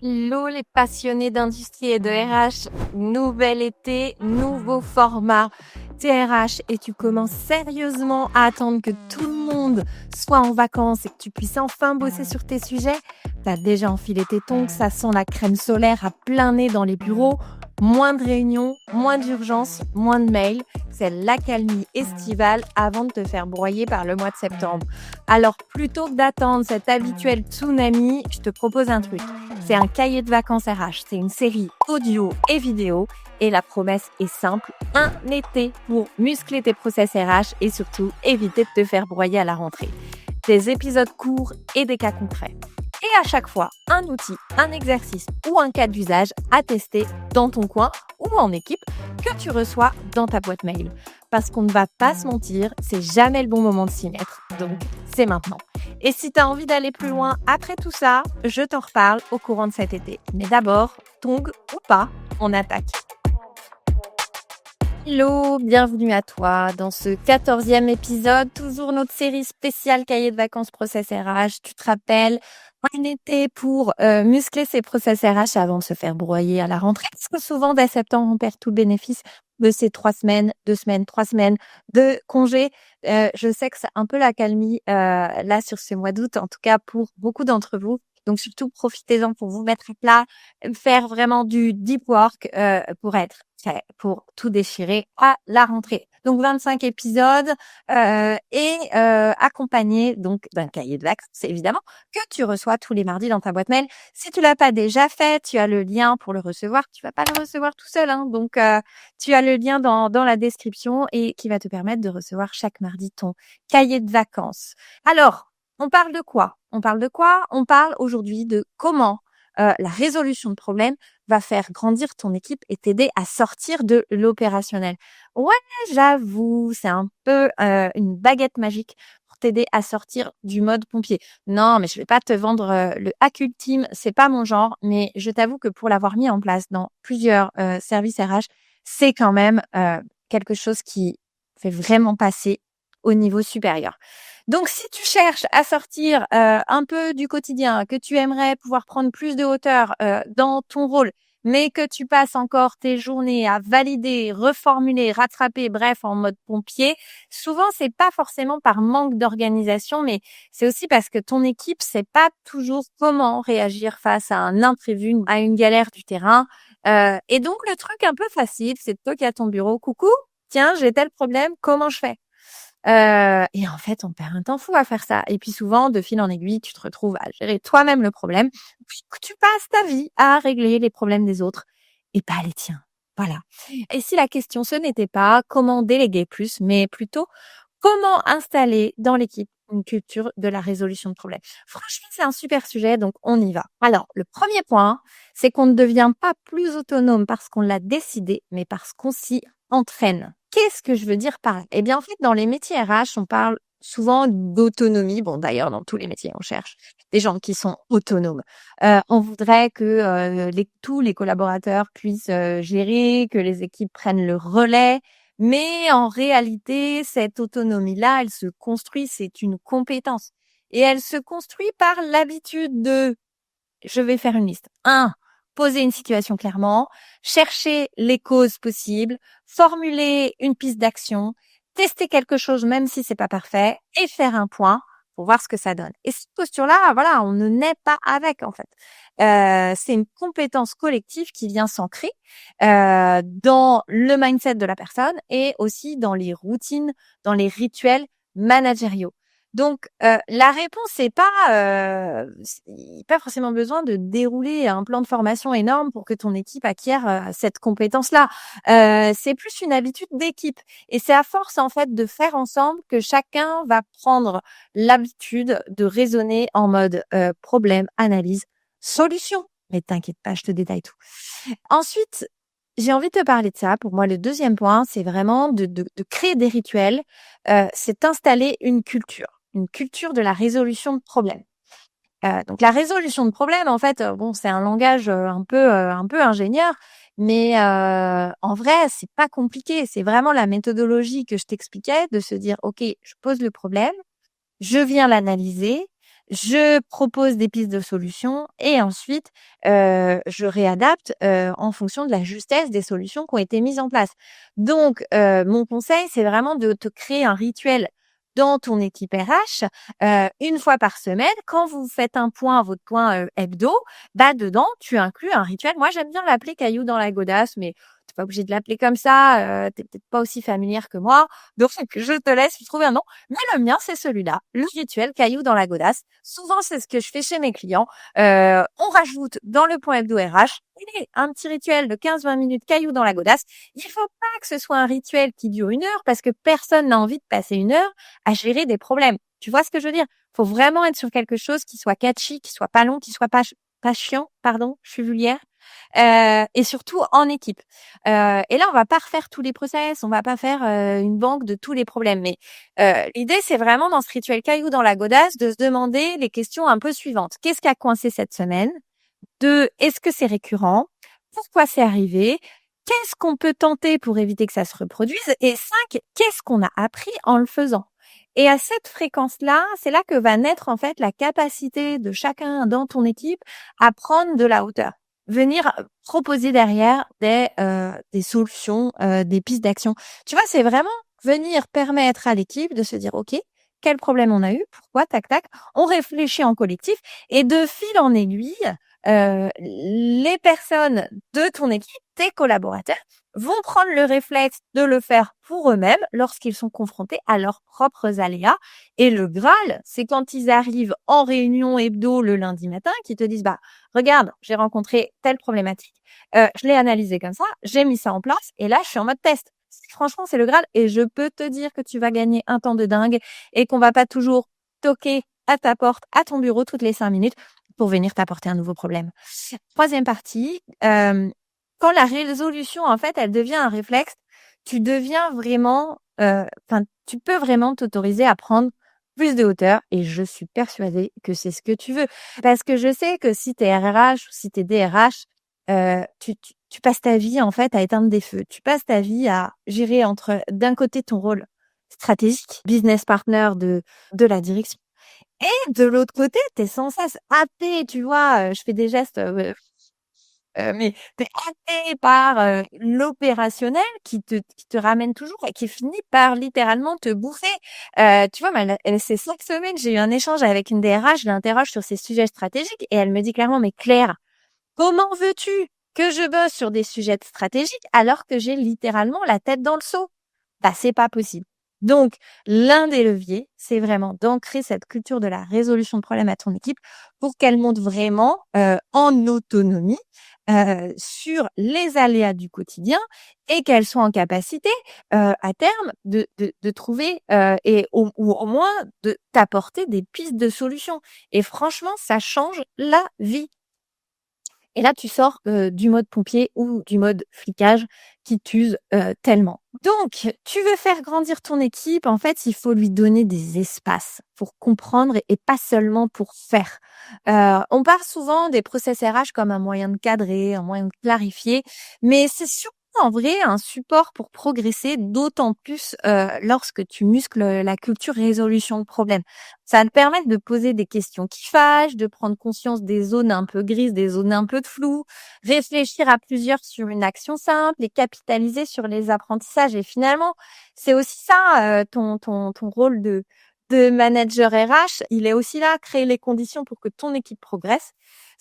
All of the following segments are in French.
Hello les passionnés d'industrie et de RH, nouvel été, nouveau format TRH et tu commences sérieusement à attendre que tout le monde soit en vacances et que tu puisses enfin bosser sur tes sujets. T'as déjà enfilé tes tongs, ça sent la crème solaire à plein nez dans les bureaux. Moins de réunions, moins d'urgences, moins de mails. C'est l'accalmie estivale avant de te faire broyer par le mois de septembre. Alors plutôt que d'attendre cet habituel tsunami, je te propose un truc. C'est un cahier de vacances RH. C'est une série audio et vidéo. Et la promesse est simple, un été pour muscler tes process RH et surtout éviter de te faire broyer à la rentrée. Des épisodes courts et des cas concrets. Et à chaque fois, un outil, un exercice ou un cas d'usage à tester dans ton coin ou en équipe que tu reçois dans ta boîte mail. Parce qu'on ne va pas se mentir, c'est jamais le bon moment de s'y mettre. Donc, c'est maintenant. Et si tu as envie d'aller plus loin après tout ça, je t'en reparle au courant de cet été. Mais d'abord, tongs ou pas, on attaque. Hello, bienvenue à toi dans ce 14e épisode, toujours notre série spéciale cahier de vacances process RH. Tu te rappelles, un été pour muscler ses process RH avant de se faire broyer à la rentrée. Parce que souvent, dès septembre, on perd tout le bénéfice de ces 3 semaines, 2 semaines, 3 semaines de congé. Je sais que c'est un peu l'accalmie là sur ce mois d'août, en tout cas pour beaucoup d'entre vous. Donc surtout, profitez-en pour vous mettre à plat, faire vraiment du deep work pour être prêt, pour tout déchirer à la rentrée. Donc 25 épisodes accompagnés donc d'un cahier de vacances, évidemment, que tu reçois tous les mardis dans ta boîte mail. Si tu l'as pas déjà fait, tu as le lien pour le recevoir. Tu vas pas le recevoir tout seul, hein. Donc tu as le lien dans la description et qui va te permettre de recevoir chaque mardi ton cahier de vacances. Alors, on parle de quoi? On parle aujourd'hui de comment la résolution de problèmes va faire grandir ton équipe et t'aider à sortir de l'opérationnel. Ouais, j'avoue, c'est un peu une baguette magique pour t'aider à sortir du mode pompier. Non, mais je vais pas te vendre le hack ultime, c'est pas mon genre, mais je t'avoue que pour l'avoir mis en place dans plusieurs services RH, c'est quand même quelque chose qui fait vraiment passer au niveau supérieur. Donc, si tu cherches à sortir un peu du quotidien, que tu aimerais pouvoir prendre plus de hauteur dans ton rôle, mais que tu passes encore tes journées à valider, reformuler, rattraper, bref, en mode pompier, souvent, c'est pas forcément par manque d'organisation, mais c'est aussi parce que ton équipe sait pas toujours comment réagir face à un imprévu, à une galère du terrain. Et donc, le truc un peu facile, c'est de toquer à ton bureau. Coucou, tiens, j'ai tel problème, comment je fais? Et en fait, on perd un temps fou à faire ça. Et puis souvent, de fil en aiguille, tu te retrouves à gérer toi-même le problème. Puis tu passes ta vie à régler les problèmes des autres et pas les tiens. Voilà. Et si la question, ce n'était pas comment déléguer plus, mais plutôt comment installer dans l'équipe une culture de la résolution de problèmes. Franchement, c'est un super sujet, donc on y va. Alors, le premier point, c'est qu'on ne devient pas plus autonome parce qu'on l'a décidé, mais parce qu'on s'y entraîne. Qu'est-ce que je veux dire par là? Eh bien, en fait, dans les métiers RH, on parle souvent d'autonomie. Bon, d'ailleurs, dans tous les métiers, on cherche des gens qui sont autonomes. On voudrait que tous les collaborateurs puissent gérer, que les équipes prennent le relais. Mais en réalité, cette autonomie-là, elle se construit, c'est une compétence. Et elle se construit par l'habitude de, je vais faire une liste. 1, poser une situation clairement, chercher les causes possibles, formuler une piste d'action, tester quelque chose même si c'est pas parfait et faire un point pour voir ce que ça donne. Et cette posture-là, voilà, on ne naît pas avec en fait. C'est une compétence collective qui vient s'ancrer dans le mindset de la personne et aussi dans les routines, dans les rituels managériaux. Donc, la réponse, c'est pas forcément besoin de dérouler un plan de formation énorme pour que ton équipe acquiert cette compétence-là. C'est plus une habitude d'équipe. Et c'est à force, en fait, de faire ensemble que chacun va prendre l'habitude de raisonner en mode problème, analyse, solution. Mais t'inquiète pas, je te détaille tout. Ensuite, j'ai envie de te parler de ça. Pour moi, le deuxième point, c'est vraiment de créer des rituels. C'est installer une culture de la résolution de problèmes. Donc la résolution de problèmes, en fait, bon, c'est un langage un peu ingénieur, mais en vrai, c'est pas compliqué. C'est vraiment la méthodologie que je t'expliquais, de se dire, ok, je pose le problème, je viens l'analyser, je propose des pistes de solutions et ensuite, je réadapte, en fonction de la justesse des solutions qui ont été mises en place. Donc, mon conseil, c'est vraiment de te créer un rituel dans ton équipe RH, 1 fois par semaine. Quand vous faites un point, votre point, hebdo, bah, dedans, tu inclus un rituel. Moi, j'aime bien l'appeler caillou dans la godasse, mais tu pas obligé de l'appeler comme ça, tu peut-être pas aussi familière que moi, donc je te laisse trouver un nom. Mais le mien, c'est celui-là, le rituel caillou dans la godasse. Souvent, c'est ce que je fais chez mes clients. On rajoute dans le point hebdo RH un petit rituel de 15-20 minutes caillou dans la godasse. Il faut pas que ce soit un rituel qui dure 1 heure parce que personne n'a envie de passer 1 heure à gérer des problèmes. Tu vois ce que je veux dire? Faut vraiment être sur quelque chose qui soit catchy, qui soit pas long, qui soit pas chiant, pardon, je suis vulgaire. Et surtout en équipe. Et là, on va pas refaire tous les process, on va pas faire une banque de tous les problèmes. Mais l'idée, c'est vraiment dans ce rituel caillou dans la godasse de se demander les questions un peu suivantes. Qu'est-ce qui a coincé cette semaine? 2, est-ce que c'est récurrent? Pourquoi c'est arrivé? Qu'est-ce qu'on peut tenter pour éviter que ça se reproduise? Et 5, qu'est-ce qu'on a appris en le faisant? Et à cette fréquence-là, c'est là que va naître en fait la capacité de chacun dans ton équipe à prendre de la hauteur. Venir proposer derrière des solutions, des pistes d'action. Tu vois, c'est vraiment venir permettre à l'équipe de se dire: «OK, quel problème on a eu? Pourquoi? Tac, tac». On réfléchit en collectif et de fil en aiguille, les personnes de ton équipe, tes collaborateurs, vont prendre le réflexe de le faire pour eux-mêmes lorsqu'ils sont confrontés à leurs propres aléas. Et le Graal, c'est quand ils arrivent en réunion hebdo le lundi matin, qu'ils te disent: «Bah, regarde, j'ai rencontré telle problématique, je l'ai analysée comme ça, j'ai mis ça en place et là, je suis en mode test». Franchement, c'est le Graal et je peux te dire que tu vas gagner un temps de dingue et qu'on va pas toujours toquer à ta porte, à ton bureau toutes les 5 minutes pour venir t'apporter un nouveau problème. 3e partie, quand la résolution, en fait, elle devient un réflexe, tu deviens vraiment, tu peux vraiment t'autoriser à prendre plus de hauteur et je suis persuadée que c'est ce que tu veux. Parce que je sais que si tu es RRH ou si tu es DRH, tu passes ta vie, en fait, à éteindre des feux. Tu passes ta vie à gérer entre, d'un côté, ton rôle stratégique, business partner de la direction et de l'autre côté, tu es sans cesse happé, tu vois? Je fais des gestes, mais tu es happé par, l'opérationnel qui te ramène toujours et qui finit par littéralement te bouffer. Tu vois, ces 5 semaines, j'ai eu un échange avec une DRH, je l'interroge sur ces sujets stratégiques et elle me dit clairement: «Mais Claire, comment veux-tu que je bosse sur des sujets stratégiques alors que j'ai littéralement la tête dans le seau?» Bah, c'est pas possible. Donc, l'un des leviers, c'est vraiment d'ancrer cette culture de la résolution de problèmes à ton équipe pour qu'elle monte vraiment, en autonomie, sur les aléas du quotidien et qu'elle soit en capacité, à terme de trouver, et ou au moins de t'apporter des pistes de solutions. Et franchement, ça change la vie. Et là, tu sors, du mode pompier ou du mode flicage qui t'use, tellement. Donc, tu veux faire grandir ton équipe, en fait, il faut lui donner des espaces pour comprendre et pas seulement pour faire. On parle souvent des process RH comme un moyen de cadrer, un moyen de clarifier, mais c'est surtout en vrai un support pour progresser, d'autant plus, lorsque tu muscles la culture résolution de problèmes. Ça va te permettre de poser des questions qui fâchent, de prendre conscience des zones un peu grises, des zones un peu de flou, réfléchir à plusieurs sur une action simple et capitaliser sur les apprentissages. Et finalement, c'est aussi ça, ton rôle de manager RH. Il est aussi là, créer les conditions pour que ton équipe progresse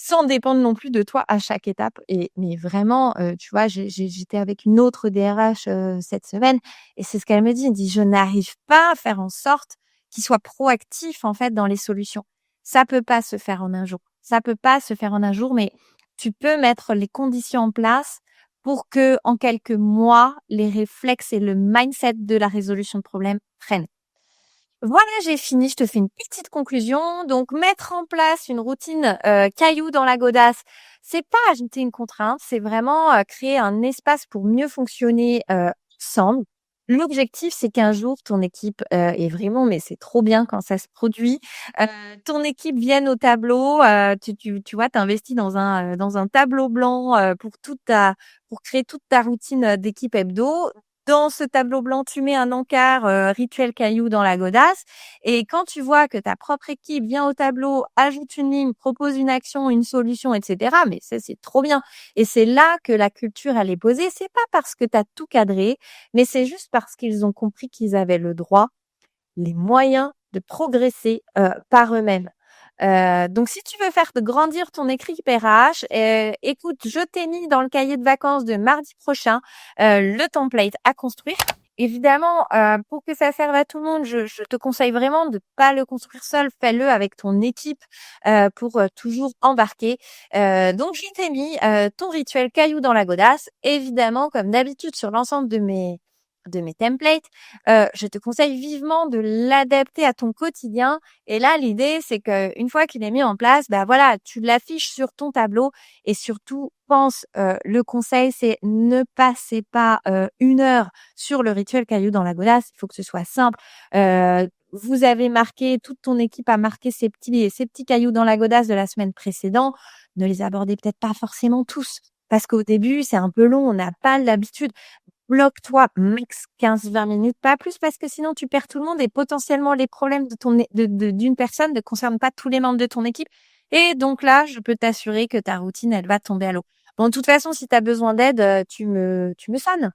sans dépendre non plus de toi à chaque étape. Mais vraiment, tu vois, j'étais avec une autre DRH, cette semaine et c'est ce qu'elle me dit. Elle dit: «Je n'arrive pas à faire en sorte qui soit proactif en fait dans les solutions. Ça peut pas se faire en un jour. Ça peut pas se faire en un jour, mais tu peux mettre les conditions en place pour que en quelques mois, les réflexes et le mindset de la résolution de problèmes prennent. Voilà, j'ai fini. Je te fais une petite conclusion. Donc, mettre en place une routine caillou dans la godasse, c'est pas ajouter une contrainte, c'est vraiment créer un espace pour mieux fonctionner ensemble. L'objectif, c'est qu'un jour, ton équipe, est vraiment, mais c'est trop bien quand ça se produit, heu, ton équipe vienne au tableau, tu vois, tu investis dans un tableau blanc, pour créer toute ta routine, d'équipe hebdo. Dans ce tableau blanc, tu mets un encart rituel caillou dans la godasse. Et quand tu vois que ta propre équipe vient au tableau, ajoute une ligne, propose une action, une solution, etc., mais ça, c'est trop bien. Et c'est là que la culture, elle est posée. C'est pas parce que tu as tout cadré, mais c'est juste parce qu'ils ont compris qu'ils avaient le droit, les moyens de progresser par eux-mêmes. Donc, si tu veux faire grandir ton équipe RH, écoute, je t'ai mis dans le cahier de vacances de mardi prochain le template à construire. Évidemment, pour que ça serve à tout le monde, je te conseille vraiment de pas le construire seul. Fais-le avec ton équipe pour toujours embarquer. Donc, je t'ai mis ton rituel caillou dans la godasse. Évidemment, comme d'habitude sur l'ensemble de mes templates, je te conseille vivement de l'adapter à ton quotidien. Et là, l'idée, c'est qu'une fois qu'il est mis en place, bah voilà, tu l'affiches sur ton tableau et surtout, le conseil, c'est ne passez pas 1 heure sur le rituel caillou dans la godasse. Il faut que ce soit simple. Vous avez marqué, toute ton équipe a marqué ces petits cailloux dans la godasse de la semaine précédente. Ne les abordez peut-être pas forcément tous. Parce qu'au début, c'est un peu long, on n'a pas l'habitude. Bloque-toi max 15-20 minutes, pas plus, parce que sinon tu perds tout le monde et potentiellement les problèmes d'une personne ne concernent pas tous les membres de ton équipe. Et donc là, je peux t'assurer que ta routine, elle va tomber à l'eau. Bon, de toute façon, si tu as besoin d'aide, tu me sonnes.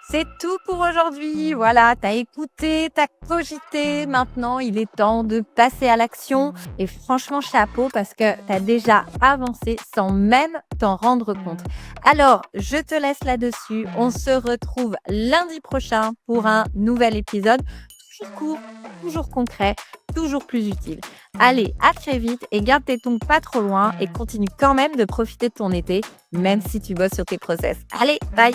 C'est tout pour aujourd'hui. Voilà, t'as écouté, t'as cogité. Maintenant, il est temps de passer à l'action. Et franchement, chapeau parce que t'as déjà avancé sans même t'en rendre compte. Alors, je te laisse là-dessus. On se retrouve lundi prochain pour un nouvel épisode. Toujours court, toujours concret, toujours plus utile. Allez, à très vite et garde tes tongs pas trop loin et continue quand même de profiter de ton été, même si tu bosses sur tes process. Allez, bye!